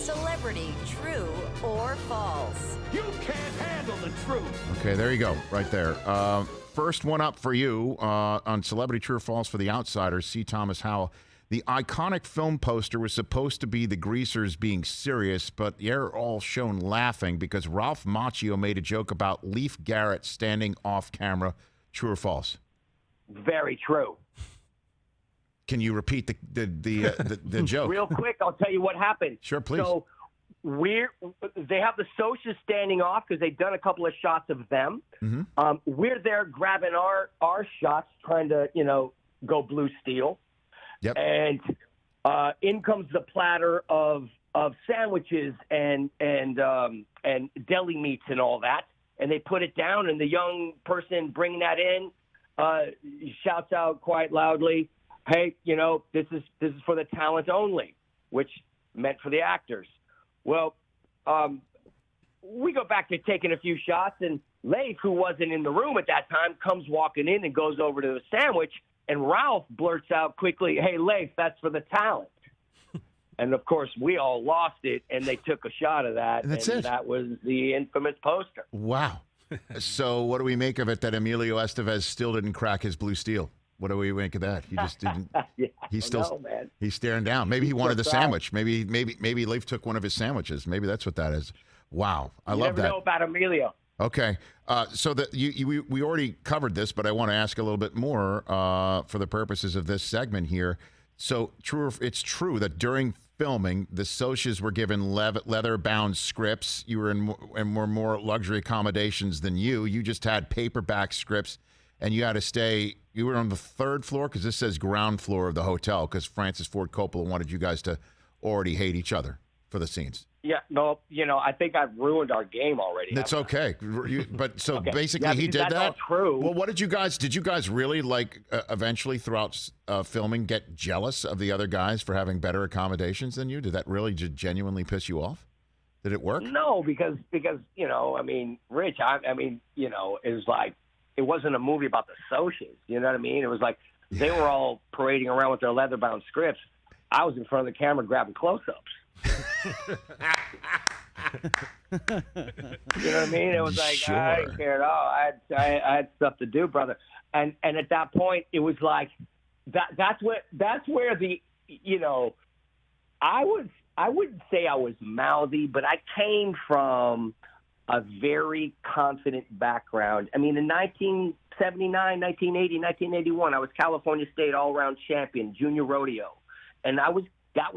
Celebrity, true or false? You can't handle the truth. Okay, there you go, right there. First one up for you on Celebrity True or False for the Outsiders, C. Thomas Howell. The iconic film poster was supposed to be the Greasers being serious, but they're all shown laughing because Ralph Macchio made a joke about Leif Garrett standing off camera. True or false? Very true. Can you repeat the joke? Real quick, I'll tell you what happened. Sure, please. So they have the socials standing off because they've done a couple of shots of them. Mm-hmm. We're there grabbing our shots, trying to go blue steel. Yep. And in comes the platter of sandwiches and deli meats and all that, and they put it down. And the young person bringing that in shouts out quite loudly, "Hey, this is for the talent only," which meant for the actors. Well, we go back to taking a few shots, and Leif, who wasn't in the room at that time, comes walking in and goes over to the sandwich, and Ralph blurts out quickly, "Hey, Leif, that's for the talent." And, of course, we all lost it, and they took a shot of that, that was the infamous poster. Wow. So what do we make of it that Emilio Estevez still didn't crack his blue steel? What do we make of that? He just didn't. He's still. Man. He's staring down. Maybe he wanted the sandwich. Maybe Leif took one of his sandwiches. Maybe that's what that is. Wow, I love that. You never know about Emilio. Okay, so that we already covered this, but I want to ask a little bit more for the purposes of this segment here. So it's true that during filming, the Socs were given leather-bound scripts. You were in more luxury accommodations than you. You just had paperback scripts, and you had to stay. You were on the third floor because this says ground floor of the hotel because Francis Ford Coppola wanted you guys to already hate each other for the scenes. Yeah, no, I think I've ruined our game already. That's okay. But so okay. basically he did that's that? All true. Well, what did you guys really eventually throughout filming get jealous of the other guys for having better accommodations than you? Did that really just genuinely piss you off? Did it work? No, because Rich, it was like, it wasn't a movie about the Socs. You know what I mean? It was like they were all parading around with their leather-bound scripts. I was in front of the camera grabbing close-ups. You know what I mean? It was like, sure. I didn't care at all. I had stuff to do, brother. And at that point, it was like that's where the I wouldn't say I was mouthy, but I came from a very confident background. I mean, in 1979, 1980, 1981, I was California State all-around champion, junior rodeo, and that was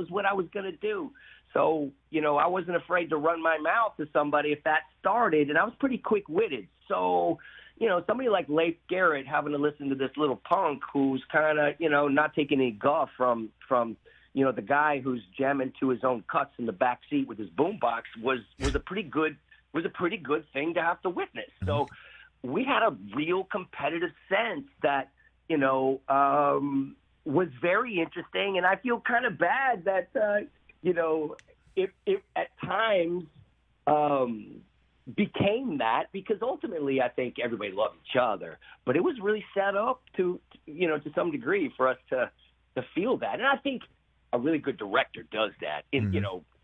what I was going to do. So, I wasn't afraid to run my mouth to somebody if that started, and I was pretty quick-witted. So, somebody like Leif Garrett having to listen to this little punk who's kind of, not taking any guff from the guy who's jamming to his own cuts in the back seat with his boombox was a pretty good thing to have to witness. So we had a real competitive sense that, was very interesting. And I feel kind of bad that, it at times became that, because ultimately I think everybody loved each other, but it was really set up to some degree for us to feel that. And I think a really good director does that.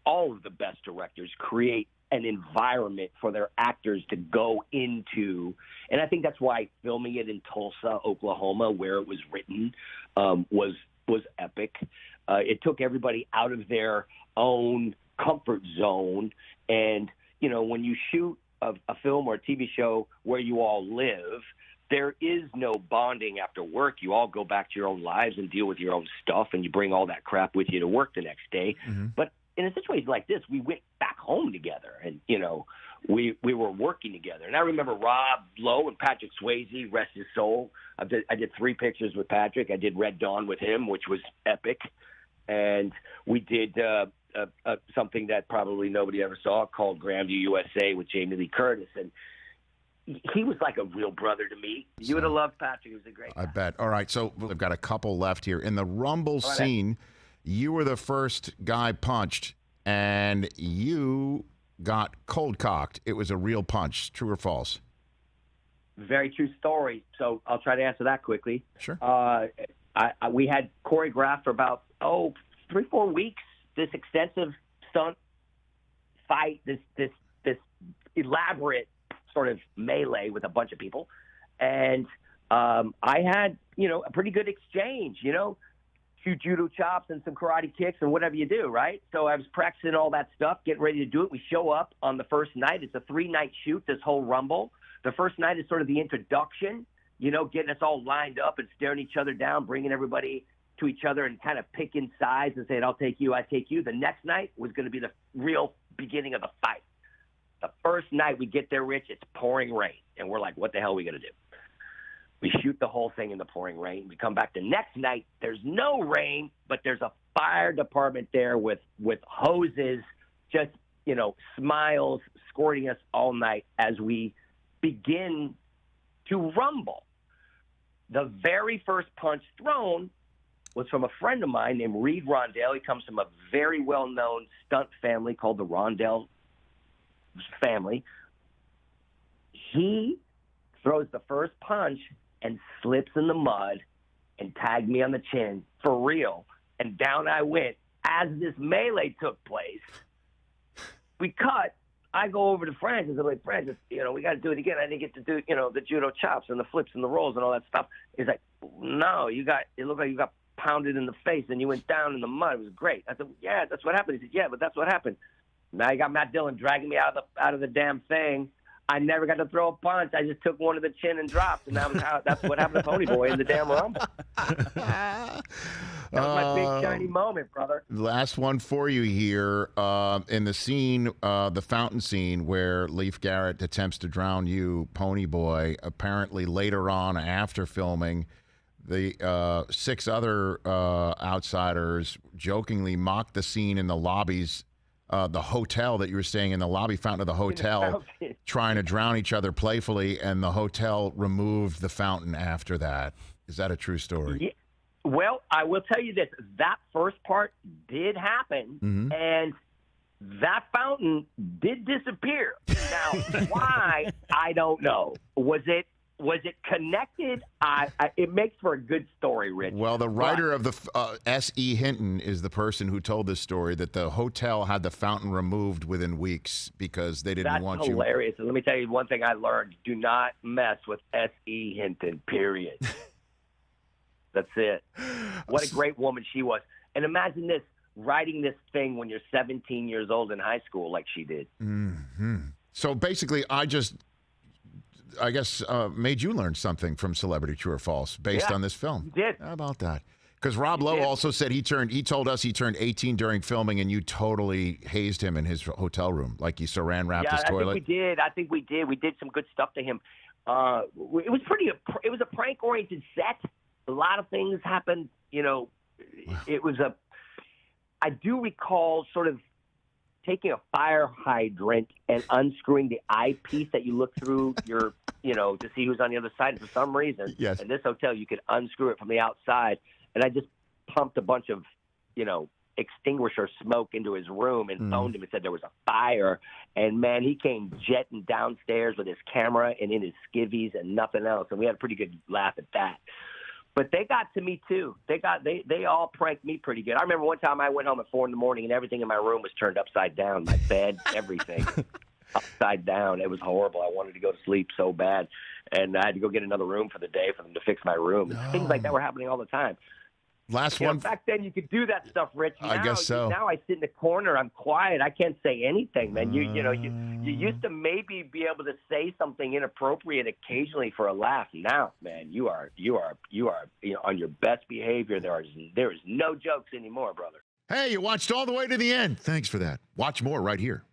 All of the best directors create an environment for their actors to go into. And I think that's why filming it in Tulsa, Oklahoma, where it was written, was epic. It took everybody out of their own comfort zone. And, when you shoot a film or a TV show where you all live, there is no bonding after work. You all go back to your own lives and deal with your own stuff, and you bring all that crap with you to work the next day. Mm-hmm. But in a situation like this, we went back home together, and, we were working together. And I remember Rob Lowe and Patrick Swayze, rest his soul. I did 3 pictures with Patrick. I did Red Dawn with him, which was epic. And we did something that probably nobody ever saw called Grandview USA with Jamie Lee Curtis. And he was like a real brother to me. You would have loved Patrick. He was a great guy. I bet. All right, so we've got a couple left here. In the Rumble scene, you were the first guy punched, and you got cold-cocked. It was a real punch. True or false? Very true story. So I'll try to answer that quickly. Sure. We had choreographed for about 3-4 weeks this extensive stunt fight, this elaborate sort of melee with a bunch of people. And I had, a pretty good exchange, few judo chops and some karate kicks and whatever you do, right? So I was practicing all that stuff, getting ready to do it. We show up on the first night. It's a 3-night shoot, this whole Rumble. The first night is sort of the introduction, getting us all lined up and staring each other down, bringing everybody to each other and kind of picking sides and saying, I'll take you, I take you. The next night was going to be the real beginning of the fight. The first night we get there, Rich, it's pouring rain. And we're like, what the hell are we going to do? We shoot the whole thing in the pouring rain. We come back the next night. There's no rain, but there's a fire department there with hoses, just, smiles, escorting us all night as we begin to rumble. The very first punch thrown was from a friend of mine named Reed Rondell. He comes from a very well-known stunt family called the Rondell family. He throws the first punch and slips in the mud and tagged me on the chin for real. And down I went. As this melee took place, we cut. I go over to Francis. I'm like, Francis, we got to do it again. I didn't get to do, the judo chops and the flips and the rolls and all that stuff. He's like, no, it looked like you got pounded in the face and you went down in the mud. It was great. I said, yeah, that's what happened. He said, yeah, but that's what happened. Now you got Matt Dillon dragging me out of the damn thing. I never got to throw a punch. I just took one to the chin and dropped, and that's what happened to Ponyboy in the damn Rumble. That was my big shiny moment, brother. Last one for you here. In the scene, the fountain scene where Leif Garrett attempts to drown you, Ponyboy, apparently later on after filming, the 6 other outsiders jokingly mocked the scene in the lobbies, the hotel that you were staying in, the lobby fountain of the hotel, trying to drown each other playfully, and the hotel removed the fountain after that. Is that a true story? Yeah. Well, I will tell you this. That first part did happen, and that fountain did disappear. Now, why, I don't know. Was it connected? It makes for a good story, Rich. Well, the writer of the S.E. Hinton is the person who told this story, that the hotel had the fountain removed within weeks because they didn't want you. That's hilarious. And let me tell you one thing I learned. Do not mess with S.E. Hinton, period. That's it. What a great woman she was. And imagine this, writing this thing when you're 17 years old in high school like she did. So basically, I guess made you learn something from Celebrity True or False based on this film. You did. How about that? Because Rob Lowe also said he told us he turned 18 during filming, and you totally hazed him in his hotel room, like you saran wrapped his toilet. I think we did. We did some good stuff to him. It was a prank oriented set. A lot of things happened. It was I do recall sort of taking a fire hydrant and unscrewing the eyepiece that you look through your, to see who's on the other side. And for some reason, in this hotel, you could unscrew it from the outside. And I just pumped a bunch of, extinguisher smoke into his room and phoned him and said there was a fire. And, man, he came jetting downstairs with his camera and in his skivvies and nothing else. And we had a pretty good laugh at that. But they got to me, too. They all pranked me pretty good. I remember one time I went home at 4 in the morning and everything in my room was turned upside down. My bed, everything, upside down. It was horrible. I wanted to go to sleep so bad. And I had to go get another room for the day for them to fix my room. No. Things like that were happening all the time. Last one. Back then, you could do that stuff, Rich. Now, I guess so. Now I sit in the corner. I'm quiet. I can't say anything, man. You used to maybe be able to say something inappropriate occasionally for a laugh. Now, man, you are on your best behavior. There is no jokes anymore, brother. Hey, you watched all the way to the end. Thanks for that. Watch more right here.